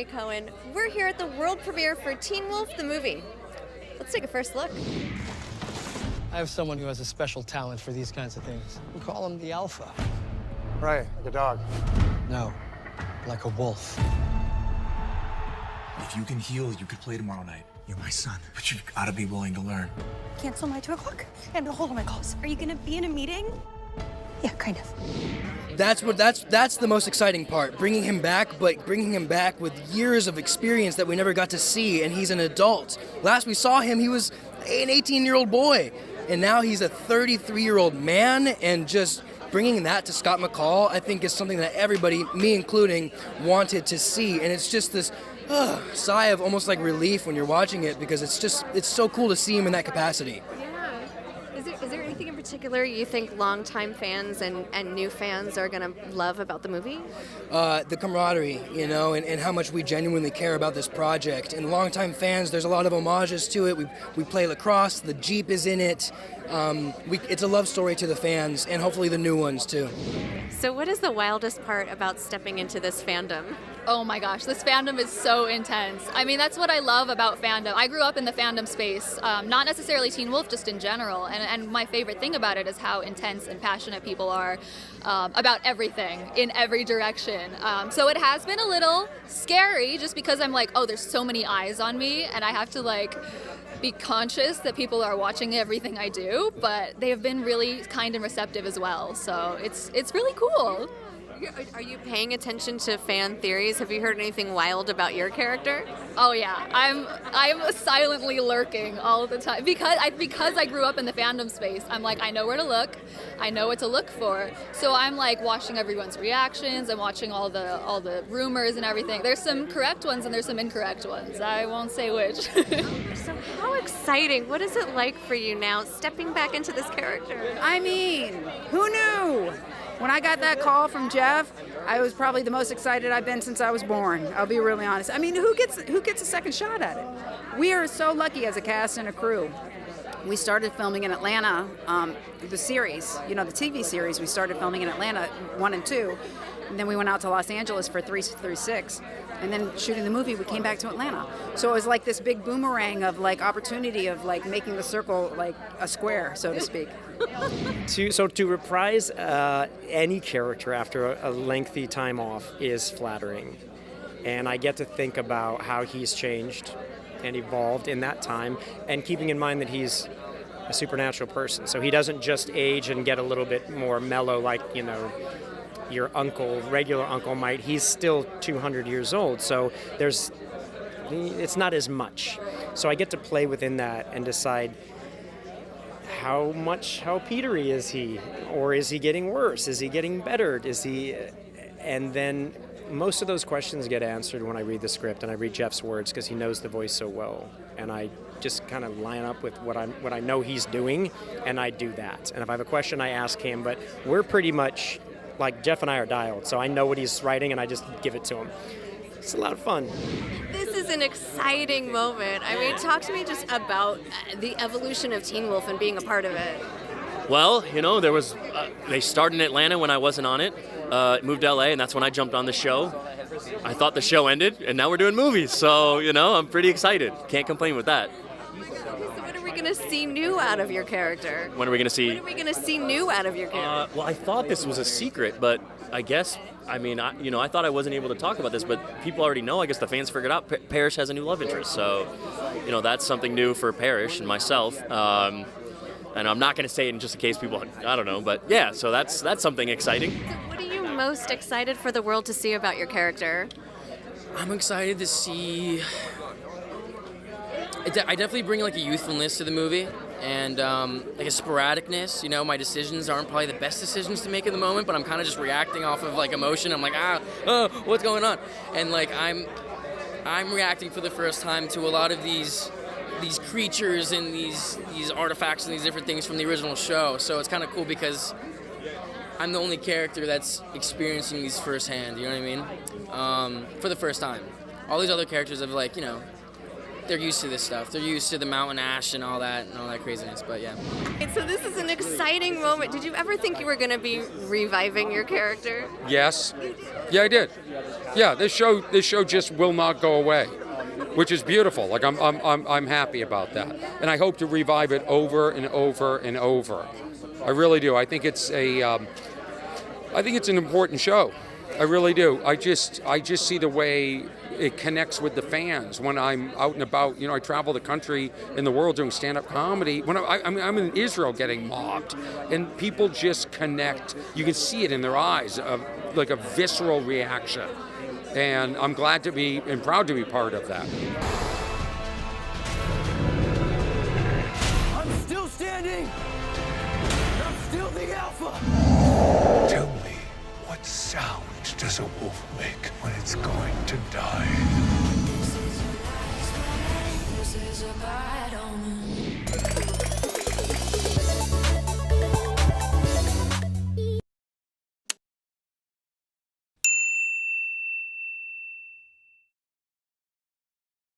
Sari, Cohen. We're here at the world premiere for Teen Wolf, the movie. Let's take a first look. I have someone who has a special talent for these kinds of things. We call him the Alpha. Right, like a dog. No, like a wolf. If you can heal, you could play tomorrow night. You're my son, but you've got to be willing to learn. Cancel my 2 o'clock and hold on my calls. Are you gonna be in a meeting? Yeah, kind of. That's the most exciting part, bringing him back, but bringing him back with years of experience that we never got to see, and he's an adult. Last we saw him, he was an 18-year-old boy, and now he's a 33-year-old man, and just bringing that to Scott McCall, I think, is something that everybody, me including, wanted to see, and it's just this sigh of almost like relief when you're watching it, because it's so cool to see him in that capacity. Is there anything in particular you think longtime fans and new fans are going to love about the movie? The camaraderie, and how much we genuinely care about this project. And longtime fans, there's a lot of homages to it. We play lacrosse, the Jeep is in it. It's a love story to the fans, and hopefully the new ones, too. So what is the wildest part about stepping into this fandom? Oh my gosh, this fandom is so intense. I mean, that's what I love about fandom. I grew up in the fandom space, not necessarily Teen Wolf, just in general. And my favorite thing about it is how intense and passionate people are about everything in every direction. So it has been a little scary just because I'm like, oh, there's so many eyes on me and I have to be conscious that people are watching everything I do, but they have been really kind and receptive as well. So it's really cool. Are you paying attention to fan theories? Have you heard anything wild about your character? Oh yeah, I'm silently lurking all the time because I grew up in the fandom space. I'm like, I know where to look, I know what to look for. So I'm like watching everyone's reactions. I'm watching all the rumors and everything. There's some correct ones and there's some incorrect ones. I won't say which. So how exciting! What is it like for you now, stepping back into this character? I mean, who knew? When I got that call from Jeff, I was probably the most excited I've been since I was born. I'll be really honest. I mean, who gets a second shot at it? We are so lucky as a cast and a crew. We started filming in Atlanta, the series, the TV series. We started filming in Atlanta, 1 and 2. And then we went out to Los Angeles for 3 through 6. And then shooting the movie, we came back to Atlanta. So it was like this big boomerang of opportunity of making the circle a square, so to speak. To reprise any character after a lengthy time off is flattering. And I get to think about how he's changed and evolved in that time, and keeping in mind that he's a supernatural person. So he doesn't just age and get a little bit more mellow like, your regular uncle might. He's still 200 years old, so it's not as much. So I get to play within that and decide how Petery is he, or is he getting worse? Is he getting better? And then most of those questions get answered when I read the script and I read Jeff's words, because he knows the voice so well, and I just kind of line up with what I know he's doing, and I do that. And if I have a question, I ask him. But we're pretty much Jeff and I are dialed, so I know what he's writing and I just give it to him. It's a lot of fun. This is an exciting moment. I mean, talk to me just about the evolution of Teen Wolf and being a part of it. Well, there was, they started in Atlanta when I wasn't on it, moved to LA, and that's when I jumped on the show. I thought the show ended, and now we're doing movies, so, I'm pretty excited. Can't complain with that. So what are we going to see new out of your character? When are we going to see? What are we going to see new out of your character? Well, I thought this was a secret, but I guess, I thought I wasn't able to talk about this, but people already know. I guess the fans figured out Parrish has a new love interest, so, that's something new for Parrish and myself. And I'm not going to say it in just in case people, I don't know, but yeah, so that's something exciting. So what are you most excited for the world to see about your character? I'm excited to see... I definitely bring a youthfulness to the movie, and a sporadicness. My decisions aren't probably the best decisions to make in the moment, but I'm kind of just reacting off of emotion. I'm like, what's going on? And I'm reacting for the first time to a lot of these creatures and these artifacts and these different things from the original show. So it's kind of cool because I'm the only character that's experiencing these firsthand, you know what I mean? For the first time. All these other characters have they're used to this stuff. They're used to the mountain ash and all that craziness. But yeah. So this is an exciting moment. Did you ever think you were going to be reviving your character? Yes. Yeah, I did. Yeah, this show just will not go away, which is beautiful. Like I'm happy about that, and I hope to revive it over and over and over. I really do. I think it's an important show. I really do. I just see the way it connects with the fans when I'm out and about. You know, I travel the country and the world doing stand-up comedy. When I'm in Israel getting mobbed, and people just connect. You can see it in their eyes, like a visceral reaction. And I'm glad to be and proud to be part of that. I'm still standing. I'm still the alpha. Tell me, what sound does a wolf make when it's going to die? This is a bad omen.